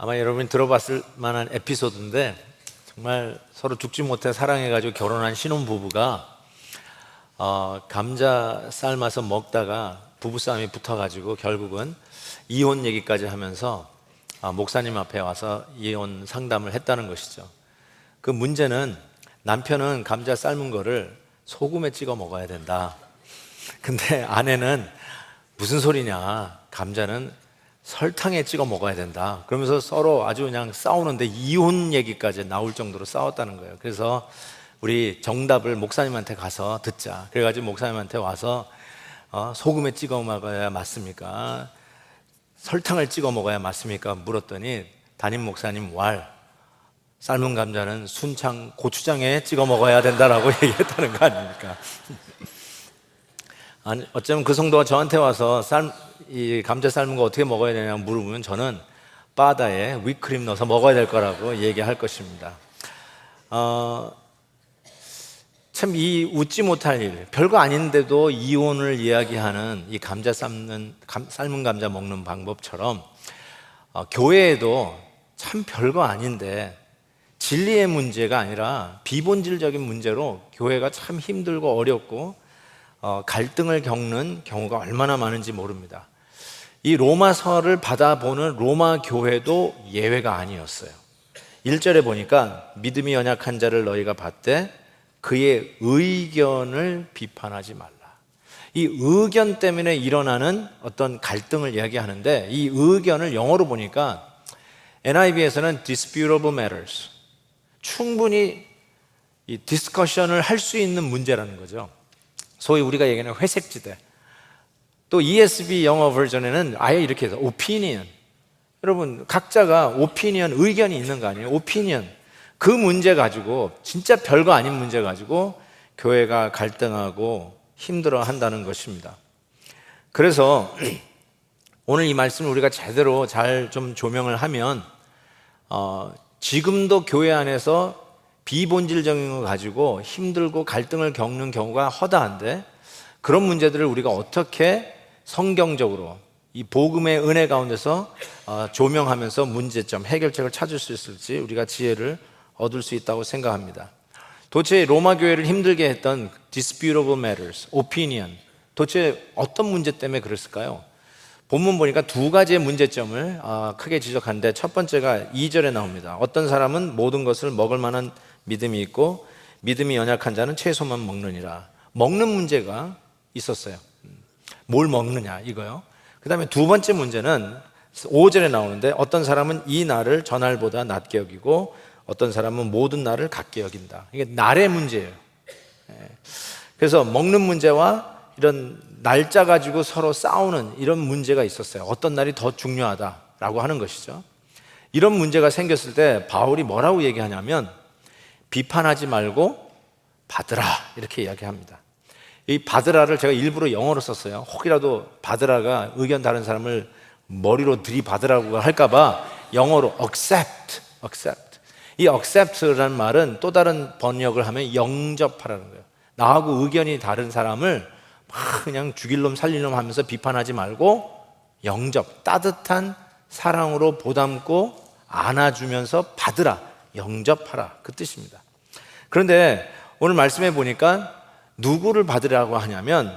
아마 여러분이 들어봤을 만한 에피소드인데, 정말 서로 죽지 못해 사랑해가지고 결혼한 신혼부부가 감자 삶아서 먹다가 부부싸움이 붙어가지고 결국은 이혼 얘기까지 하면서 목사님 앞에 와서 이혼 상담을 했다는 것이죠. 그 문제는 남편은 감자 삶은 거를 소금에 찍어 먹어야 된다. 근데 아내는 무슨 소리냐, 감자는 설탕에 찍어 먹어야 된다. 그러면서 서로 아주 그냥 싸우는데 이혼 얘기까지 나올 정도로 싸웠다는 거예요. 그래서 우리 정답을 목사님한테 가서 듣자. 그래가지고 목사님한테 와서 소금에 찍어 먹어야 맞습니까? 설탕을 찍어 먹어야 맞습니까? 물었더니 담임 목사님 삶은 감자는 순창 고추장에 찍어 먹어야 된다라고 얘기했다는 거 아닙니까? 아니, 어쩌면 그 성도가 저한테 와서 이 감자 삶은 거 어떻게 먹어야 되냐고 물어보면 저는 바다에 위크림 넣어서 먹어야 될 거라고 얘기할 것입니다. 참 이 웃지 못할 일, 별거 아닌데도 이혼을 이야기하는 이 삶은 감자 먹는 방법처럼 교회에도 참 별거 아닌데 진리의 문제가 아니라 비본질적인 문제로 교회가 참 힘들고 어렵고 갈등을 겪는 경우가 얼마나 많은지 모릅니다. 이 로마서를 받아보는 로마 교회도 예외가 아니었어요. 1절에 보니까 믿음이 연약한 자를 너희가 받되 그의 의견을 비판하지 말라. 이 의견 때문에 일어나는 어떤 갈등을 이야기하는데, 이 의견을 영어로 보니까 NIV에서는 disputable matters, 충분히 이 디스커션을 할 수 있는 문제라는 거죠. 소위 우리가 얘기하는 회색지대. 또 ESV 영어 버전에는 아예 이렇게 해서 opinion. 여러분, 각자가 opinion, 의견이 있는 거 아니에요? opinion. 그 문제 가지고, 진짜 별거 아닌 문제 가지고 교회가 갈등하고 힘들어 한다는 것입니다. 그래서 오늘 이 말씀을 우리가 제대로 잘 좀 조명을 하면 지금도 교회 안에서 비본질적인 거 가지고 힘들고 갈등을 겪는 경우가 허다한데, 그런 문제들을 우리가 어떻게 성경적으로 이 복음의 은혜 가운데서 조명하면서 문제점, 해결책을 찾을 수 있을지 우리가 지혜를 얻을 수 있다고 생각합니다. 도대체 로마 교회를 힘들게 했던 disputable matters, opinion, 도대체 어떤 문제 때문에 그랬을까요? 본문 보니까 두 가지의 문제점을 크게 지적하는데, 첫 번째가 2절에 나옵니다. 어떤 사람은 모든 것을 먹을 만한 믿음이 있고 믿음이 연약한 자는 채소만 먹느니라. 먹는 문제가 있었어요. 뭘 먹느냐 이거요. 그 다음에 두 번째 문제는 5절에 나오는데, 어떤 사람은 이 날을 저 날보다 낮게 여기고 어떤 사람은 모든 날을 같게 여긴다. 이게 날의 문제예요. 그래서 먹는 문제와 이런 날짜 가지고 서로 싸우는 이런 문제가 있었어요. 어떤 날이 더 중요하다라고 하는 것이죠. 이런 문제가 생겼을 때 바울이 뭐라고 얘기하냐면, 비판하지 말고 받으라, 이렇게 이야기합니다. 이 받으라를 제가 일부러 영어로 썼어요. 혹이라도 받으라가 의견 다른 사람을 머리로 들이받으라고 할까봐 영어로 accept. 이 accept라는 말은 또 다른 번역을 하면 영접하라는 거예요. 나하고 의견이 다른 사람을 막 그냥 죽일 놈 살릴 놈 하면서 비판하지 말고 영접, 따뜻한 사랑으로 보담고 안아주면서 받으라, 영접하라, 그 뜻입니다. 그런데 오늘 말씀해 보니까 누구를 받으라고 하냐면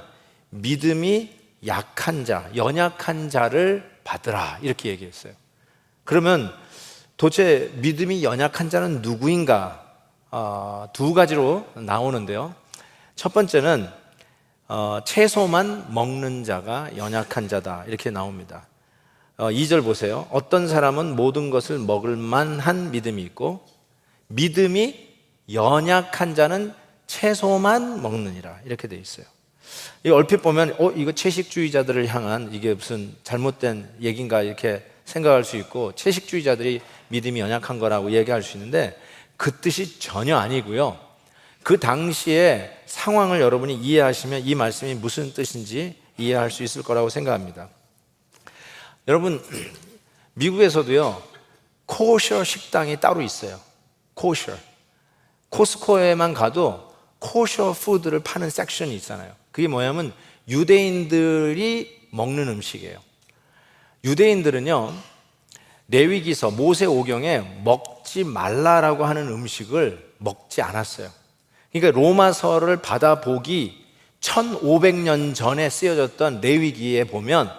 믿음이 약한 자, 연약한 자를 받으라, 이렇게 얘기했어요. 그러면 도대체 믿음이 연약한 자는 누구인가? 두 가지로 나오는데요. 첫 번째는 채소만 먹는 자가 연약한 자다, 이렇게 나옵니다. 2절 보세요. 어떤 사람은 모든 것을 먹을 만한 믿음이 있고 믿음이 연약한 자는 채소만 먹느니라, 이렇게 돼 있어요. 이 얼핏 보면 이거 채식주의자들을 향한 이게 무슨 잘못된 얘기인가 이렇게 생각할 수 있고, 채식주의자들이 믿음이 연약한 거라고 얘기할 수 있는데 그 뜻이 전혀 아니고요. 그 당시의 상황을 여러분이 이해하시면 이 말씀이 무슨 뜻인지 이해할 수 있을 거라고 생각합니다. 여러분, 미국에서도요 코셔 식당이 따로 있어요. 코셔. 코스코에만 가도 코셔 푸드를 파는 섹션이 있잖아요. 그게 뭐냐면 유대인들이 먹는 음식이에요. 유대인들은요 레위기서 모세오경에 먹지 말라라고 하는 음식을 먹지 않았어요. 그러니까 로마서를 받아보기 1500년 전에 쓰여졌던 레위기에 보면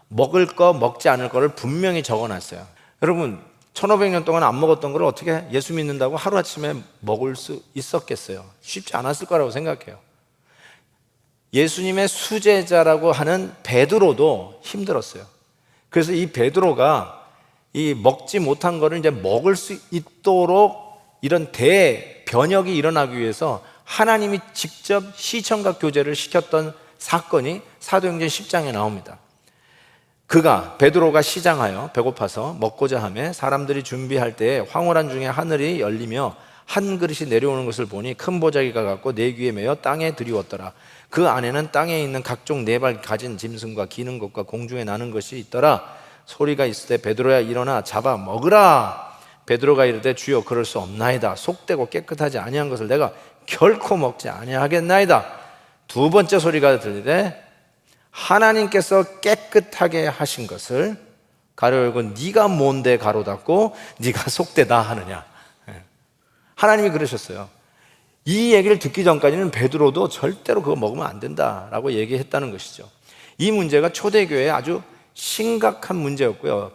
먹을 거 먹지 않을 거를 분명히 적어놨어요. 여러분 1500년 동안 안 먹었던 걸 어떻게 예수 믿는다고 하루아침에 먹을 수 있었겠어요? 쉽지 않았을 거라고 생각해요. 예수님의 수제자라고 하는 베드로도 힘들었어요. 그래서 이 베드로가 이 먹지 못한 거를 이제 먹을 수 있도록 이런 대변혁이 일어나기 위해서 하나님이 직접 시청각 교제를 시켰던 사건이 사도행전 10장에 나옵니다. 베드로가 시장하여 배고파서 먹고자 하며 사람들이 준비할 때에 황홀한 중에 하늘이 열리며 한 그릇이 내려오는 것을 보니 큰 보자기가 같고 네 귀에 매어 땅에 들이웠더라. 그 안에는 땅에 있는 각종 네 발 가진 짐승과 기는 것과 공중에 나는 것이 있더라. 소리가 있을 때 베드로야 일어나 잡아 먹으라. 베드로가 이르되 주여 그럴 수 없나이다. 속되고 깨끗하지 아니한 것을 내가 결코 먹지 아니하겠나이다. 두 번째 소리가 들리되 하나님께서 깨끗하게 하신 것을 가로 열고 네가 뭔데 가로 닫고 네가 속되다 하느냐. 하나님이 그러셨어요. 이 얘기를 듣기 전까지는 베드로도 절대로 그거 먹으면 안 된다라고 얘기했다는 것이죠. 이 문제가 초대교회에 아주 심각한 문제였고요,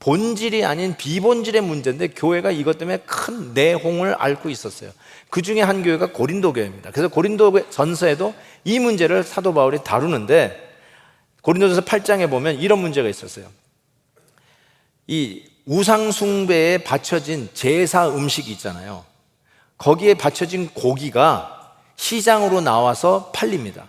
본질이 아닌 비본질의 문제인데 교회가 이것 때문에 큰 내홍을 앓고 있었어요. 그 중에 한 교회가 고린도 교회입니다. 그래서 고린도 전서에도 이 문제를 사도 바울이 다루는데 고린도전서 8장에 보면 이런 문제가 있었어요. 이 우상 숭배에 바쳐진 제사 음식이 있잖아요. 거기에 바쳐진 고기가 시장으로 나와서 팔립니다.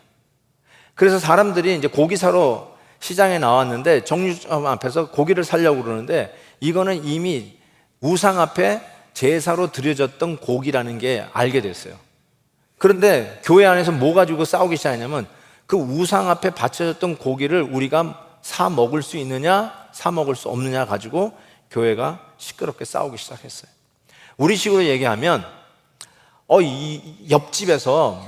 그래서 사람들이 이제 고기 사러 시장에 나왔는데 정류점 앞에서 고기를 사려고 그러는데 이거는 이미 우상 앞에 제사로 드려졌던 고기라는 게 알게 됐어요. 그런데 교회 안에서 뭐 가지고 싸우기 시작하냐면 그 우상 앞에 바쳐졌던 고기를 우리가 사 먹을 수 있느냐 사 먹을 수 없느냐 가지고 교회가 시끄럽게 싸우기 시작했어요. 우리식으로 얘기하면 이 옆집에서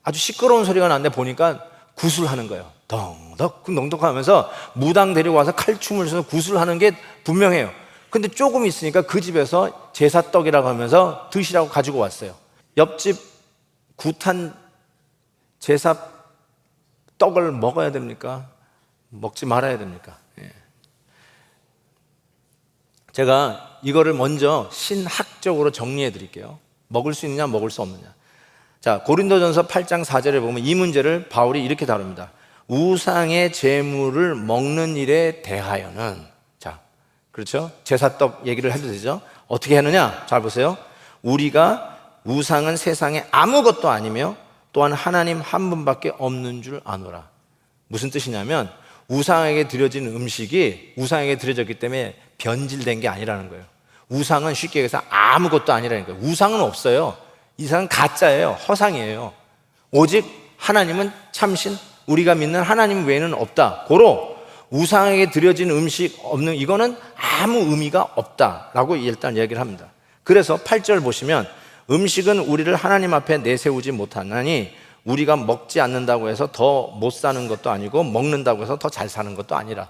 아주 시끄러운 소리가 나는데 보니까 구슬하는 거예요. 덩덕 하면서 무당 데리고 와서 칼춤을 춰서 구슬하는 게 분명해요. 근데 조금 있으니까 그 집에서 제사떡이라고 하면서 드시라고 가지고 왔어요. 옆집 굿한 제사떡을 먹어야 됩니까? 먹지 말아야 됩니까? 제가 이거를 먼저 신학적으로 정리해 드릴게요. 먹을 수 있느냐 먹을 수 없느냐. 자, 고린도전서 8장 4절에 보면 이 문제를 바울이 이렇게 다룹니다. 우상의 제물을 먹는 일에 대하여는, 자, 그렇죠? 제사떡 얘기를 해도 되죠? 어떻게 하느냐? 잘 보세요. 우리가 우상은 세상에 아무것도 아니며 또한 하나님 한 분밖에 없는 줄 아노라. 무슨 뜻이냐면 우상에게 드려진 음식이 우상에게 드려졌기 때문에 변질된 게 아니라는 거예요. 우상은 쉽게 얘기해서 아무것도 아니라는 거예요. 우상은 없어요. 이상은 가짜예요. 허상이에요. 오직 하나님은 참신, 우리가 믿는 하나님 외에는 없다. 고로 우상에게 드려진 음식 없는, 이거는 아무 의미가 없다라고 일단 얘기를 합니다. 그래서 8절 보시면 음식은 우리를 하나님 앞에 내세우지 못하나니 우리가 먹지 않는다고 해서 더 못 사는 것도 아니고 먹는다고 해서 더 잘 사는 것도 아니라,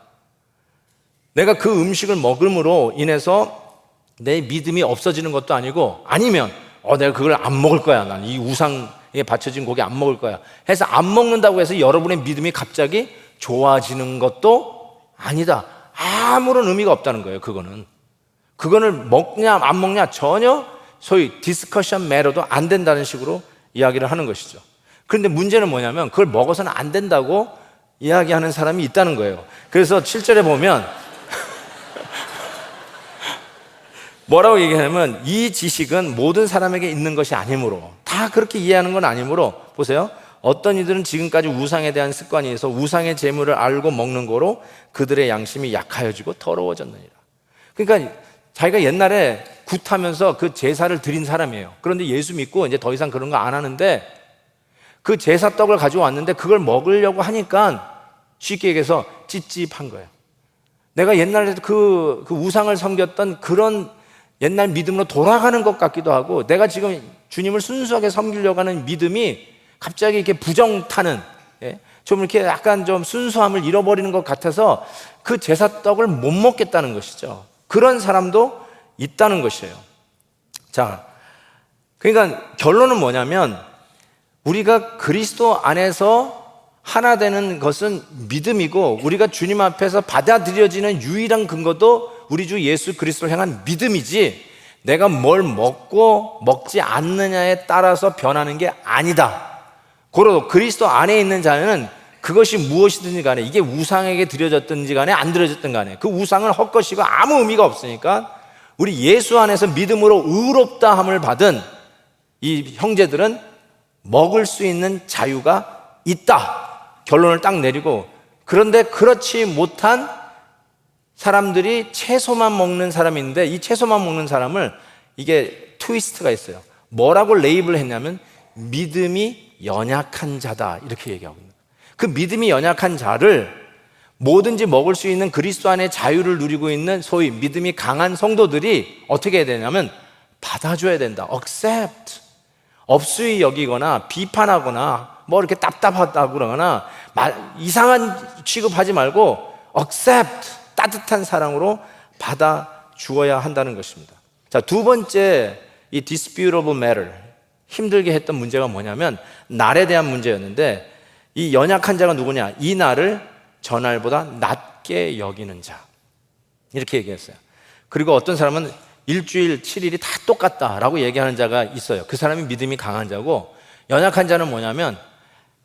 내가 그 음식을 먹음으로 인해서 내 믿음이 없어지는 것도 아니고, 아니면 내가 그걸 안 먹을 거야, 난 이 우상에 바쳐진 고기 안 먹을 거야 해서 안 먹는다고 해서 여러분의 믿음이 갑자기 좋아지는 것도 아니다. 아무런 의미가 없다는 거예요. 그거는 먹냐 안 먹냐 전혀 소위 디스커션 매러도 안 된다는 식으로 이야기를 하는 것이죠. 그런데 문제는 뭐냐면 그걸 먹어서는 안 된다고 이야기하는 사람이 있다는 거예요. 그래서 7절에 보면 뭐라고 얘기하냐면 이 지식은 모든 사람에게 있는 것이 아니므로, 다 그렇게 이해하는 건 아니므로, 보세요. 어떤 이들은 지금까지 우상에 대한 습관이 있어 우상의 재물을 알고 먹는 거로 그들의 양심이 약하여지고 더러워졌느니라. 그러니까 자기가 옛날에 굿하면서 그 제사를 드린 사람이에요. 그런데 예수 믿고 이제 더 이상 그런 거 안 하는데 그 제사떡을 가지고 왔는데 그걸 먹으려고 하니까 쉽게 얘기해서 찝찝한 거예요. 내가 옛날에 그 우상을 섬겼던 그런 옛날 믿음으로 돌아가는 것 같기도 하고, 내가 지금 주님을 순수하게 섬기려고 하는 믿음이 갑자기 이렇게 부정 타는, 좀 이렇게 약간 좀 순수함을 잃어버리는 것 같아서 그 제사떡을 못 먹겠다는 것이죠. 그런 사람도 있다는 것이에요. 자, 그러니까 결론은 뭐냐면 우리가 그리스도 안에서 하나 되는 것은 믿음이고, 우리가 주님 앞에서 받아들여지는 유일한 근거도 우리 주 예수 그리스도를 향한 믿음이지, 내가 뭘 먹고 먹지 않느냐에 따라서 변하는 게 아니다. 고로 그리스도 안에 있는 자는 그것이 무엇이든지 간에, 이게 우상에게 드려졌든지 간에 안 드려졌든 간에 그 우상은 헛것이고 아무 의미가 없으니까 우리 예수 안에서 믿음으로 의롭다 함을 받은 이 형제들은 먹을 수 있는 자유가 있다. 결론을 딱 내리고, 그런데 그렇지 못한 사람들이 채소만 먹는 사람이 있는데, 이 채소만 먹는 사람을, 이게 트위스트가 있어요. 뭐라고 레이블을 했냐면 믿음이 연약한 자다, 이렇게 얘기하고 있는 거예요. 그 믿음이 연약한 자를 뭐든지 먹을 수 있는 그리스도 안에 자유를 누리고 있는 소위 믿음이 강한 성도들이 어떻게 해야 되냐면 받아줘야 된다. accept. 업수히 여기거나 비판하거나 뭐 이렇게 답답하다고 그러거나 이상한 취급하지 말고 accept, 따뜻한 사랑으로 받아 주어야 한다는 것입니다. 자, 두 번째 이 disputable matter, 힘들게 했던 문제가 뭐냐면 날에 대한 문제였는데, 이 연약한 자가 누구냐? 이 날을 전날보다 낮게 여기는 자, 이렇게 얘기했어요. 그리고 어떤 사람은 일주일 7일이 다 똑같다라고 얘기하는 자가 있어요. 그 사람이 믿음이 강한 자고, 연약한 자는 뭐냐면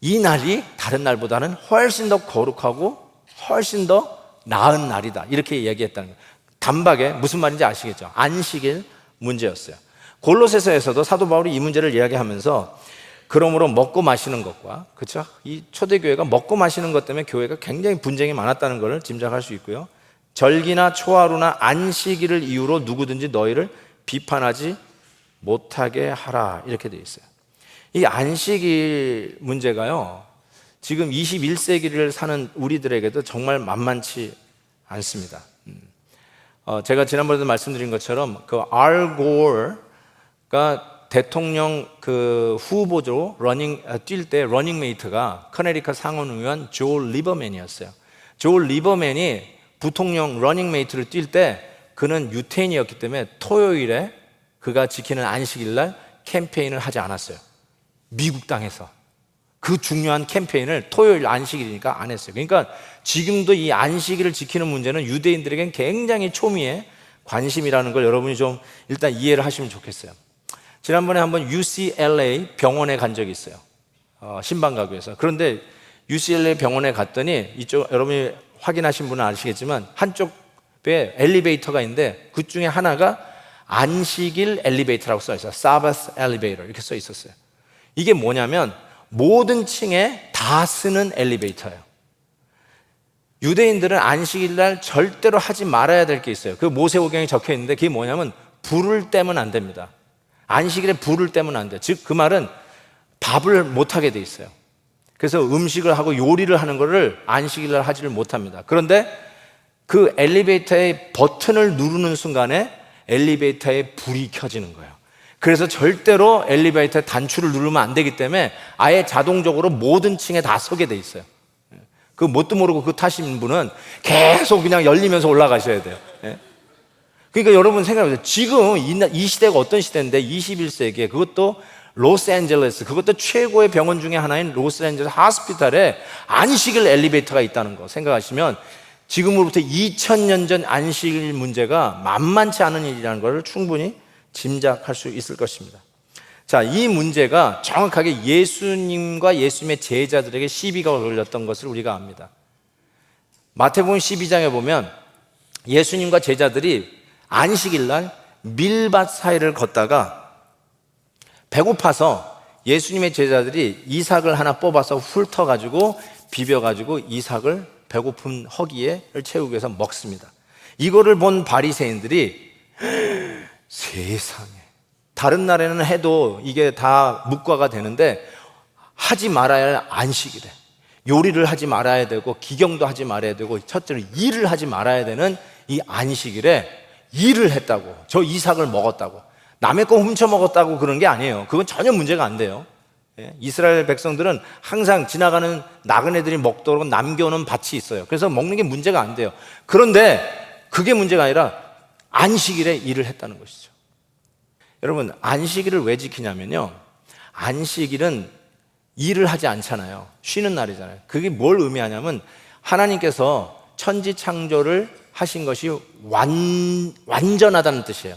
이 날이 다른 날보다는 훨씬 더 거룩하고 훨씬 더 나은 날이다, 이렇게 얘기했다는 거예요. 단박에 무슨 말인지 아시겠죠? 안식일 문제였어요. 골로새서에서도 사도 바울이 이 문제를 이야기하면서, 그러므로 먹고 마시는 것과, 그렇죠? 이 초대교회가 먹고 마시는 것 때문에 교회가 굉장히 분쟁이 많았다는 것을 짐작할 수 있고요. 절기나 초하루나 안식일을 이유로 누구든지 너희를 비판하지 못하게 하라, 이렇게 되어 있어요. 이 안식일 문제가요, 지금 21세기를 사는 우리들에게도 정말 만만치 않습니다. 제가 지난번에도 말씀드린 것처럼 그 알 고어가 대통령 그 후보로 뛸 때 러닝메이트가 커네리컷 상원의원 조 리버맨이었어요. 조 리버맨이 부통령 러닝메이트를 뛸 때 그는 유태인이었기 때문에 토요일에 그가 지키는 안식일날 캠페인을 하지 않았어요. 미국 땅에서 그 중요한 캠페인을 토요일 안식일이니까 안 했어요. 그러니까 지금도 이 안식일을 지키는 문제는 유대인들에겐 굉장히 초미의 관심이라는 걸 여러분이 좀 일단 이해를 하시면 좋겠어요. 지난번에 한번 UCLA 병원에 간 적이 있어요. 신방가교에서. 그런데 UCLA 병원에 갔더니, 이쪽 여러분이 확인하신 분은 아시겠지만 한쪽에 엘리베이터가 있는데 그 중에 하나가 안식일 엘리베이터라고 써 있어요. Sabbath elevator 이렇게 써 있었어요. 이게 뭐냐면 모든 층에 다 쓰는 엘리베이터예요. 유대인들은 안식일날 절대로 하지 말아야 될 게 있어요. 그 모세오경에 적혀 있는데 그게 뭐냐면 불을 떼면 안 됩니다. 안식일에 불을 떼면 안 돼요. 즉 그 말은 밥을 못하게 돼 있어요. 그래서 음식을 하고 요리를 하는 거를 안식일날 하지를 못합니다. 그런데 그 엘리베이터의 버튼을 누르는 순간에 엘리베이터에 불이 켜지는 거예요. 그래서 절대로 엘리베이터의 단추를 누르면 안 되기 때문에 아예 자동적으로 모든 층에 다 서게 돼 있어요. 그 뭣도 모르고 그 타신 분은 계속 그냥 열리면서 올라가셔야 돼요. 그러니까 여러분 생각해보세요. 지금 이 시대가 어떤 시대인데 21세기에 그것도 로스앤젤레스, 그것도 최고의 병원 중에 하나인 로스앤젤레스 하스피탈에 안식일 엘리베이터가 있다는 거 생각하시면 지금으로부터 2000년 전 안식일 문제가 만만치 않은 일이라는 것을 충분히 짐작할 수 있을 것입니다. 자, 이 문제가 정확하게 예수님과 예수님의 제자들에게 시비가 걸렸던 것을 우리가 압니다. 마태복음 12장에 보면 예수님과 제자들이 안식일날 밀밭 사이를 걷다가 배고파서 예수님의 제자들이 이삭을 하나 뽑아서 훑어가지고 비벼가지고 이삭을 배고픈 허기에 채우기 위해서 먹습니다. 이거를 본 바리새인들이 세상에, 다른 날에는 해도 이게 다 묵과가 되는데 하지 말아야 할 안식일에 요리를 하지 말아야 되고 기경도 하지 말아야 되고 첫째로 일을 하지 말아야 되는 이 안식일에 일을 했다고, 저 이삭을 먹었다고, 남의 거 훔쳐 먹었다고 그런 게 아니에요. 그건 전혀 문제가 안 돼요. 이스라엘 백성들은 항상 지나가는 나그네들이 먹도록 남겨놓은 밭이 있어요. 그래서 먹는 게 문제가 안 돼요. 그런데 그게 문제가 아니라 안식일에 일을 했다는 것이죠. 여러분, 안식일을 왜 지키냐면요, 안식일은 일을 하지 않잖아요. 쉬는 날이잖아요. 그게 뭘 의미하냐면 하나님께서 천지 창조를 하신 것이 완전하다는 뜻이에요.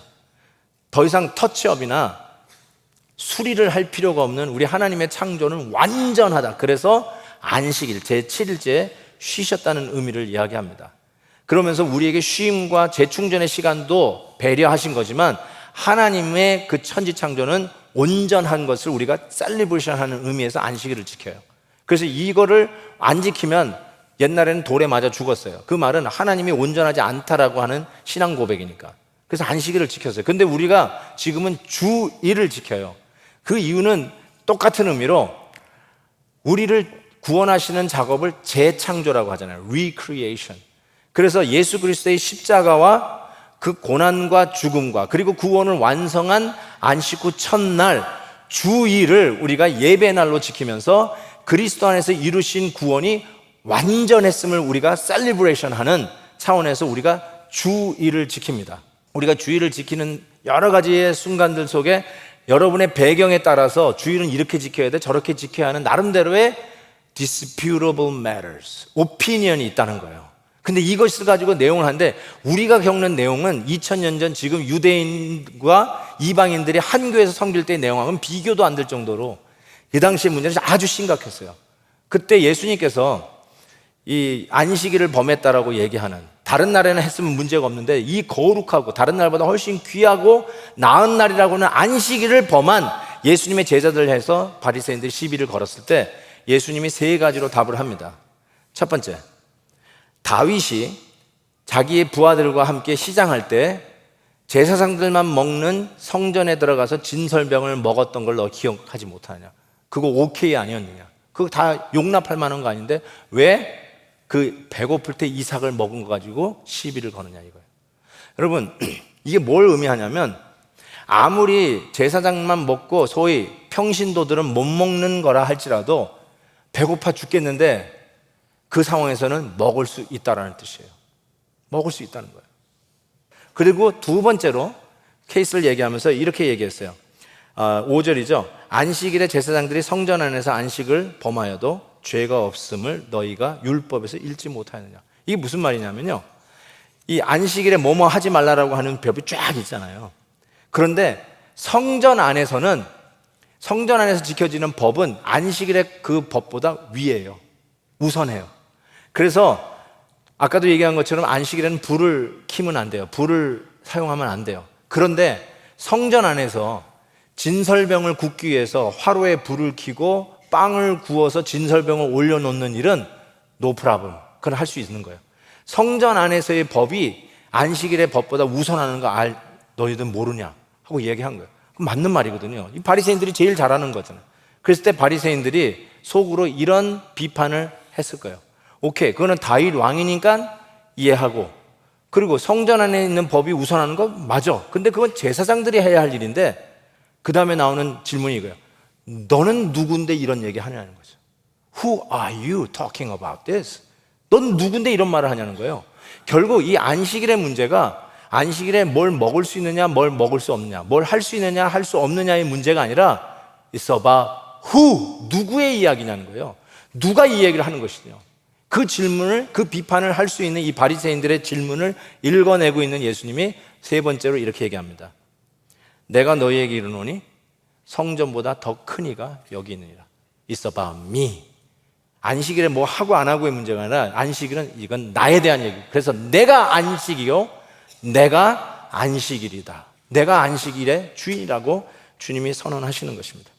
더 이상 터치업이나 수리를 할 필요가 없는 우리 하나님의 창조는 완전하다. 그래서 안식일, 제7일째에 쉬셨다는 의미를 이야기합니다. 그러면서 우리에게 쉼과 재충전의 시간도 배려하신 거지만 하나님의 그 천지 창조는 온전한 것을 우리가 셀리브레이션하는 의미에서 안식일을 지켜요. 그래서 이거를 안 지키면 옛날에는 돌에 맞아 죽었어요. 그 말은 하나님이 온전하지 않다라고 하는 신앙 고백이니까. 그래서 안식일을 지켰어요. 근데 우리가 지금은 주일을 지켜요. 그 이유는 똑같은 의미로 우리를 구원하시는 작업을 재창조라고 하잖아요. Recreation. 그래서 예수 그리스도의 십자가와 그 고난과 죽음과 그리고 구원을 완성한 안식 후 첫날 주일을 우리가 예배 날로 지키면서 그리스도 안에서 이루신 구원이 완전했음을 우리가 셀리브레이션하는 차원에서 우리가 주일을 지킵니다. 우리가 주일을 지키는 여러 가지의 순간들 속에 여러분의 배경에 따라서 주일은 이렇게 지켜야 돼, 저렇게 지켜야 하는 나름대로의 disputable matters, 오피니언이 있다는 거예요. 근데 이것을 가지고 내용을 하는데 우리가 겪는 내용은 2000년 전 지금 유대인과 이방인들이 한 교회에서 섬길 때의 내용하고는 비교도 안 될 정도로 그 당시의 문제는 아주 심각했어요. 그때 예수님께서 이 안식일을 범했다라고 얘기하는, 다른 날에는 했으면 문제가 없는데 이 거룩하고 다른 날보다 훨씬 귀하고 나은 날이라고는 안식일을 범한 예수님의 제자들을 해서 바리새인들이 시비를 걸었을 때 예수님이 세 가지로 답을 합니다. 첫 번째, 다윗이 자기의 부하들과 함께 시장할 때 제사장들만 먹는 성전에 들어가서 진설병을 먹었던 걸 너 기억하지 못하느냐? 그거 오케이 아니었느냐? 그거 다 용납할 만한 거 아닌데 왜 그 배고플 때 이삭을 먹은 거 가지고 시비를 거느냐 이거예요. 여러분, 이게 뭘 의미하냐면 아무리 제사장만 먹고 소위 평신도들은 못 먹는 거라 할지라도 배고파 죽겠는데 그 상황에서는 먹을 수 있다라는 뜻이에요. 먹을 수 있다는 거예요. 그리고 두 번째로 케이스를 얘기하면서 이렇게 얘기했어요. 5절이죠. 안식일에 제사장들이 성전 안에서 안식을 범하여도 죄가 없음을 너희가 율법에서 읽지 못하느냐. 이게 무슨 말이냐면요, 이 안식일에 뭐뭐 하지 말라라고 하는 법이 쫙 있잖아요. 그런데 성전 안에서 지켜지는 법은 안식일의 그 법보다 위에요. 우선해요. 그래서 아까도 얘기한 것처럼 안식일에는 불을 켜면 안 돼요. 불을 사용하면 안 돼요. 그런데 성전 안에서 진설병을 굽기 위해서 화로에 불을 켜고 빵을 구워서 진설병을 올려놓는 일은 no problem. 그건 할 수 있는 거예요. 성전 안에서의 법이 안식일의 법보다 우선하는 거 너희들 모르냐 하고 얘기한 거예요. 맞는 말이거든요. 이 바리새인들이 제일 잘하는 거잖아요. 그랬을 때 바리새인들이 속으로 이런 비판을 했을 거예요. 오케이, 그거는 다윗 왕이니까 이해하고, 그리고 성전 안에 있는 법이 우선하는 거 맞아. 근데 그건 제사장들이 해야 할 일인데 그 다음에 나오는 질문이 이거예요. 너는 누군데 이런 얘기 하냐는 거죠. Who are you talking about this? 넌 누군데 이런 말을 하냐는 거예요. 결국 이 안식일의 문제가 안식일에 뭘 먹을 수 있느냐, 뭘 먹을 수 없느냐, 뭘 할 수 있느냐, 할 수 없느냐의 문제가 아니라 It's about who, 누구의 이야기냐는 거예요. 누가 이 얘기를 하는 것이냐. 그 질문을, 그 비판을 할 수 있는 이 바리새인들의 질문을 읽어내고 있는 예수님이 세 번째로 이렇게 얘기합니다. 내가 너희에게 이르노니 성전보다 더 큰 이가 여기 있느니라. It's about me. 안식일에 뭐 하고 안 하고의 문제가 아니라 안식일은 이건 나에 대한 얘기. 그래서 내가 안식이요, 내가 안식일이다. 내가 안식일의 주인이라고 주님이 선언하시는 것입니다.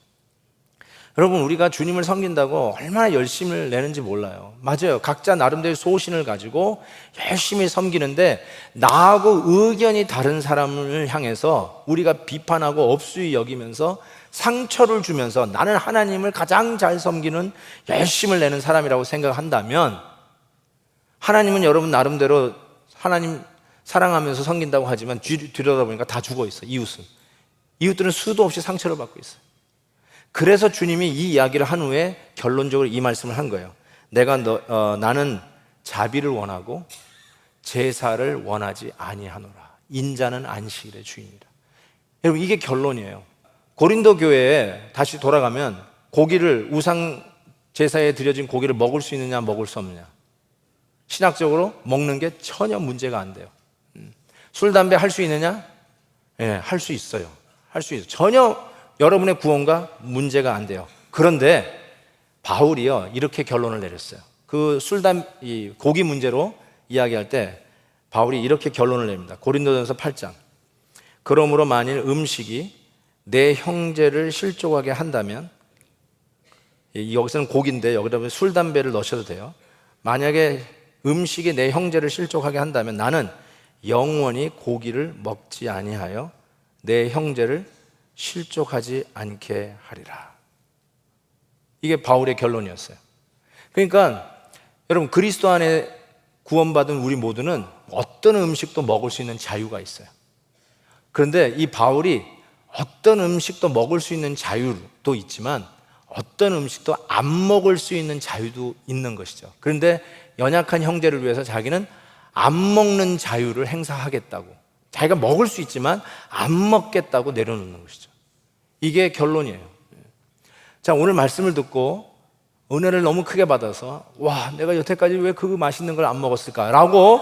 여러분, 우리가 주님을 섬긴다고 얼마나 열심을 내는지 몰라요. 맞아요. 각자 나름대로 소신을 가지고 열심히 섬기는데 나하고 의견이 다른 사람을 향해서 우리가 비판하고 업수히 여기면서 상처를 주면서 나는 하나님을 가장 잘 섬기는 열심을 내는 사람이라고 생각한다면 하나님은 여러분 나름대로 하나님 사랑하면서 섬긴다고 하지만 들여다보니까 다 죽어 있어요. 이웃들은 수도 없이 상처를 받고 있어요. 그래서 주님이 이 이야기를 한 후에 결론적으로 이 말씀을 한 거예요. 나는 자비를 원하고 제사를 원하지 아니하노라. 인자는 안식일의 주인이라. 여러분, 이게 결론이에요. 고린도 교회에 다시 돌아가면 고기를, 우상 제사에 드려진 고기를 먹을 수 있느냐 먹을 수 없느냐, 신학적으로 먹는 게 전혀 문제가 안 돼요. 술, 담배 할 수 있느냐? 예, 할 수 있어요. 할 수 있어요. 전혀 여러분의 구원과 문제가 안 돼요. 그런데 바울이요, 이렇게 결론을 내렸어요. 그 이 고기 문제로 이야기할 때 바울이 이렇게 결론을 냅니다. 고린도전서 8장. 그러므로 만일 음식이 내 형제를 실족하게 한다면, 여기서는 고기인데 여기다 술, 담배를 넣으셔도 돼요. 만약에 음식이 내 형제를 실족하게 한다면 나는 영원히 고기를 먹지 아니하여 내 형제를 실족하지 않게 하리라. 이게 바울의 결론이었어요. 그러니까 여러분, 그리스도 안에 구원받은 우리 모두는 어떤 음식도 먹을 수 있는 자유가 있어요. 그런데 이 바울이 어떤 음식도 먹을 수 있는 자유도 있지만 어떤 음식도 안 먹을 수 있는 자유도 있는 것이죠. 그런데 연약한 형제를 위해서 자기는 안 먹는 자유를 행사하겠다고, 자기가 먹을 수 있지만 안 먹겠다고 내려놓는 것이죠. 이게 결론이에요. 자, 오늘 말씀을 듣고 은혜를 너무 크게 받아서 와, 내가 여태까지 왜 그 맛있는 걸 안 먹었을까라고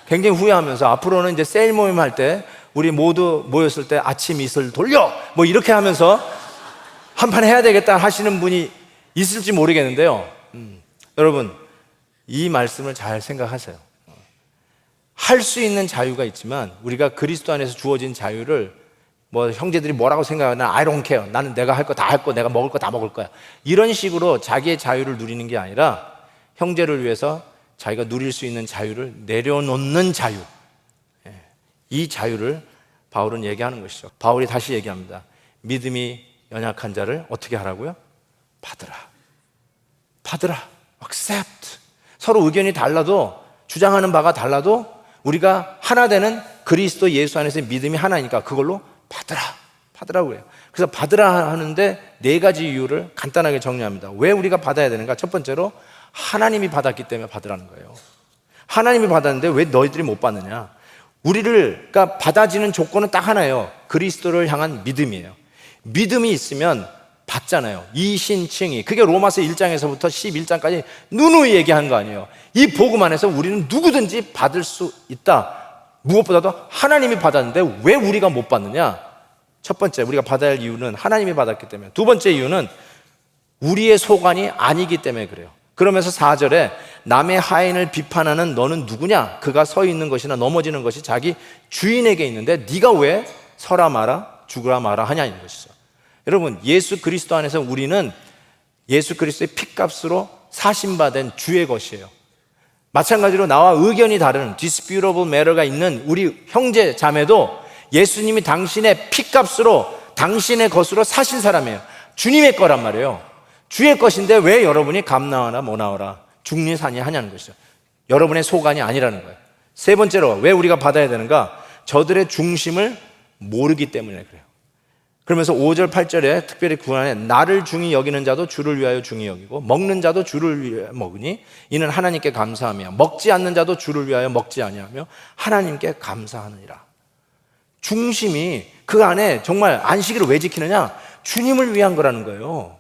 굉장히 후회하면서 앞으로는 이제 세일 모임 할 때 우리 모두 모였을 때 아침 이슬 돌려 뭐 이렇게 하면서 한판 해야 되겠다 하시는 분이 있을지 모르겠는데요. 여러분, 이 말씀을 잘 생각하세요. 할 수 있는 자유가 있지만 우리가 그리스도 안에서 주어진 자유를 뭐 형제들이 뭐라고 생각하나 I don't care, 나는 내가 할 거 다 할 거, 내가 먹을 거 다 먹을 거야, 이런 식으로 자기의 자유를 누리는 게 아니라 형제를 위해서 자기가 누릴 수 있는 자유를 내려놓는 자유, 이 자유를 바울은 얘기하는 것이죠. 바울이 다시 얘기합니다. 믿음이 연약한 자를 어떻게 하라고요? 받으라. accept. 서로 의견이 달라도, 주장하는 바가 달라도 우리가 하나 되는 그리스도 예수 안에서의 믿음이 하나니까 그걸로 받으라고 해요. 그래서 받으라 하는데 네 가지 이유를 간단하게 정리합니다. 왜 우리가 받아야 되는가? 첫 번째로 하나님이 받았기 때문에 받으라는 거예요. 하나님이 받았는데 왜 너희들이 못 받느냐? 그러니까 받아지는 조건은 딱 하나예요. 그리스도를 향한 믿음이에요. 믿음이 있으면 받잖아요. 이신칭이. 그게 로마서 1장에서부터 11장까지 누누이 얘기한 거 아니에요. 이 복음 안에서 우리는 누구든지 받을 수 있다. 무엇보다도 하나님이 받았는데 왜 우리가 못 받느냐? 첫 번째, 우리가 받아야 할 이유는 하나님이 받았기 때문에. 두 번째 이유는 우리의 소관이 아니기 때문에 그래요. 그러면서 4절에 남의 하인을 비판하는 너는 누구냐? 그가 서 있는 것이나 넘어지는 것이 자기 주인에게 있는데 네가 왜 서라 마라 죽으라 마라 하냐는 것이죠. 여러분, 예수 그리스도 안에서 우리는 예수 그리스도의 피값으로 사심받은 주의 것이에요. 마찬가지로 나와 의견이 다른 disputable matter가 있는 우리 형제 자매도 예수님이 당신의 피값으로 당신의 것으로 사신 사람이에요. 주님의 거란 말이에요. 주의 것인데 왜 여러분이 감 나와라 뭐 나와라 중리산이 하냐는 것이죠. 여러분의 소관이 아니라는 거예요. 세 번째로 왜 우리가 받아야 되는가? 저들의 중심을 모르기 때문에 그래요. 그러면서 5절 8절에 특별히 구안에 나를 중히 여기는 자도 주를 위하여 중히 여기고 먹는 자도 주를 위하여 먹으니 이는 하나님께 감사하며 먹지 않는 자도 주를 위하여 먹지 아니하며 하나님께 감사하느니라. 중심이 그 안에 정말 안식일을 왜 지키느냐? 주님을 위한 거라는 거예요.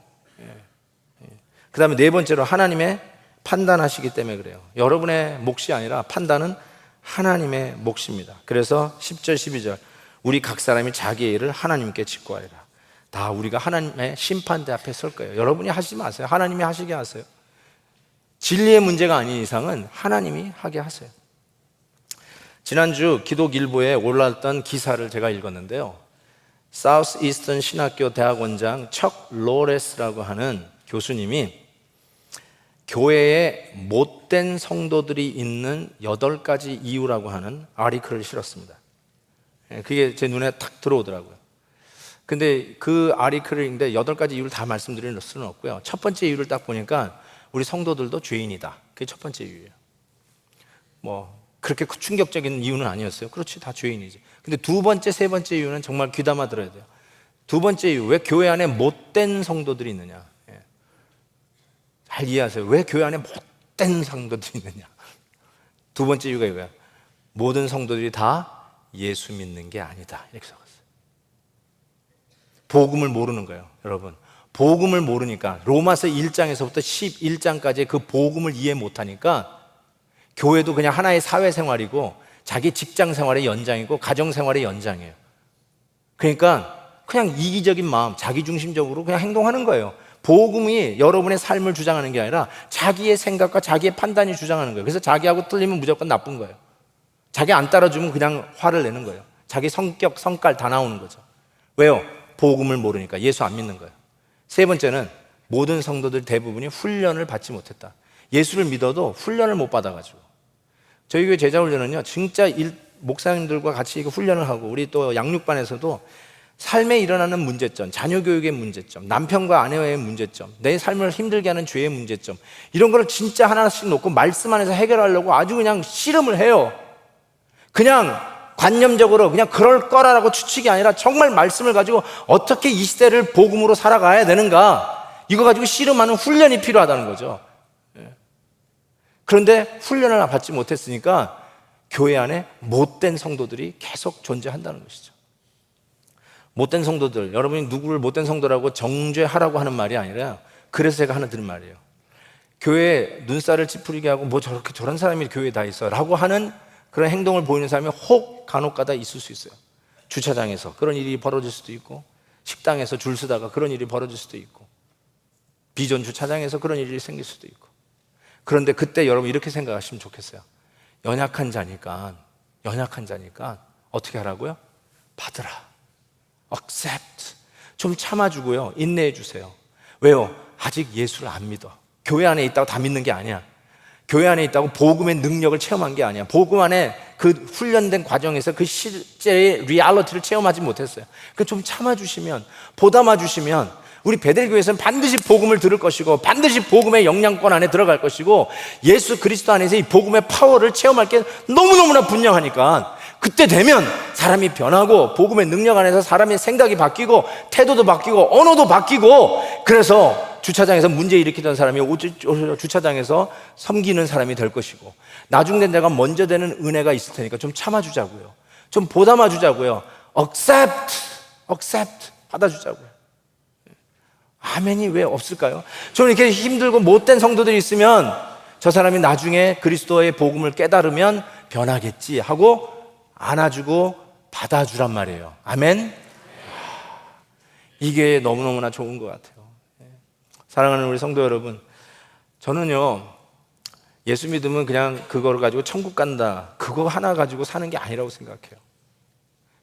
그 다음에 네 번째로 하나님의 판단하시기 때문에 그래요. 여러분의 몫이 아니라 판단은 하나님의 몫입니다. 그래서 10절 12절 우리 각 사람이 자기의 일을 하나님께 직고하리라. 다 우리가 하나님의 심판대 앞에 설 거예요. 여러분이 하시지 마세요. 하나님이 하시게 하세요. 진리의 문제가 아닌 이상은 하나님이 하게 하세요. 지난주 기독일보에 올라왔던 기사를 제가 읽었는데요, 사우스 이스턴 신학교 대학원장 척 로레스라고 하는 교수님이 교회에 못된 성도들이 있는 8가지 이유라고 하는 아티클을 실었습니다. 그게 제 눈에 탁 들어오더라고요. 근데 그 아티클을 읽는데 8가지 이유를 다 말씀드릴 수는 없고요. 첫 번째 이유를 딱 보니까 우리 성도들도 죄인이다. 그게 첫 번째 이유예요. 뭐 그렇게 충격적인 이유는 아니었어요. 그렇지, 다 죄인이지. 근데 두 번째, 세 번째 이유는 정말 귀담아 들어야 돼요. 두 번째 이유, 왜 교회 안에 못된 성도들이 있느냐? 잘 이해하세요. 왜 교회 안에 못된 성도들이 있느냐? 두 번째 이유가 이거예요. 모든 성도들이 다 예수 믿는 게 아니다. 이렇게 적었어요. 복음을 모르는 거예요, 여러분. 복음을 모르니까 로마서 1장에서부터 11장까지 그 복음을 이해 못하니까 교회도 그냥 하나의 사회생활이고 자기 직장생활의 연장이고 가정생활의 연장이에요. 그러니까 그냥 이기적인 마음, 자기중심적으로 그냥 행동하는 거예요. 복음이 여러분의 삶을 주장하는 게 아니라 자기의 생각과 자기의 판단이 주장하는 거예요. 그래서 자기하고 틀리면 무조건 나쁜 거예요. 자기 안 따라주면 그냥 화를 내는 거예요. 자기 성격, 성깔 다 나오는 거죠. 왜요? 복음을 모르니까. 예수 안 믿는 거예요. 세 번째는 모든 성도들 대부분이 훈련을 받지 못했다. 예수를 믿어도 훈련을 못 받아가지고. 저희 교회 제자훈련은요, 진짜 목사님들과 같이 훈련을 하고, 우리 또 양육반에서도 삶에 일어나는 문제점, 자녀 교육의 문제점, 남편과 아내와의 문제점, 내 삶을 힘들게 하는 죄의 문제점, 이런 거를 진짜 하나씩 놓고 말씀 안에서 해결하려고 아주 그냥 씨름을 해요. 그냥 관념적으로 그냥 그럴 거라고 추측이 아니라 정말 말씀을 가지고 어떻게 이 시대를 복음으로 살아가야 되는가, 이거 가지고 씨름하는 훈련이 필요하다는 거죠. 그런데 훈련을 받지 못했으니까 교회 안에 못된 성도들이 계속 존재한다는 것이죠. 못된 성도들, 여러분이 누구를 못된 성도라고 정죄하라고 하는 말이 아니라, 그래서 제가 하나 드는 말이에요. 교회에 눈살을 찌푸리게 하고 뭐 저렇게 저런 사람이 교회에 다 있어 라고 하는 그런 행동을 보이는 사람이 혹 간혹가다 있을 수 있어요. 주차장에서 그런 일이 벌어질 수도 있고, 식당에서 줄 서다가 그런 일이 벌어질 수도 있고, 비전 주차장에서 그런 일이 생길 수도 있고. 그런데 그때 여러분 이렇게 생각하시면 좋겠어요. 연약한 자니까 어떻게 하라고요? 받으라. accept. 좀 참아주고요, 인내해 주세요. 왜요? 아직 예수를 안 믿어. 교회 안에 있다고 다 믿는 게 아니야. 교회 안에 있다고 복음의 능력을 체험한 게 아니야. 복음 안에 그 훈련된 과정에서 그 실제의 리얼리티를 체험하지 못했어요. 그 좀 참아주시면, 보담아주시면 우리 베델교회에서는 반드시 복음을 들을 것이고, 반드시 복음의 영향권 안에 들어갈 것이고, 예수 그리스도 안에서 이 복음의 파워를 체험할 게 너무너무나 분명하니까 그때 되면 사람이 변하고, 복음의 능력 안에서 사람의 생각이 바뀌고, 태도도 바뀌고, 언어도 바뀌고, 그래서 주차장에서 문제 일으키던 사람이 주차장에서 섬기는 사람이 될 것이고, 나중에 내가 먼저 되는 은혜가 있을 테니까 좀 참아주자고요, 좀 보담아주자고요, accept 받아주자고요. 아멘이 왜 없을까요? 저는 이렇게 힘들고 못된 성도들이 있으면 저 사람이 나중에 그리스도의 복음을 깨달으면 변하겠지 하고 안아주고 받아주란 말이에요. 아멘? 이게 너무너무나 좋은 것 같아요. 사랑하는 우리 성도 여러분, 저는요, 예수 믿으면 그냥 그걸 가지고 천국 간다, 그거 하나 가지고 사는 게 아니라고 생각해요.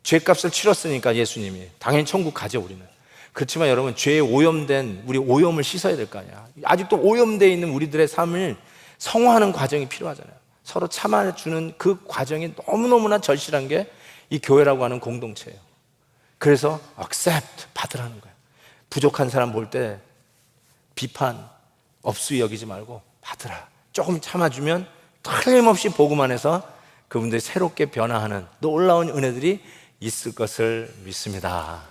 죄값을 치렀으니까 예수님이 당연히 천국 가죠, 우리는. 그렇지만 여러분, 죄에 오염된 우리 오염을 씻어야 될 거 아니야. 아직도 오염되어 있는 우리들의 삶을 성화하는 과정이 필요하잖아요. 서로 참아주는 그 과정이 너무너무나 절실한 게 이 교회라고 하는 공동체예요. 그래서 accept, 받으라는 거예요. 부족한 사람 볼 때 비판, 업수위 여기지 말고 받으라. 조금 참아주면 틀림없이 복음 안에서 그분들이 새롭게 변화하는 놀라운 은혜들이 있을 것을 믿습니다.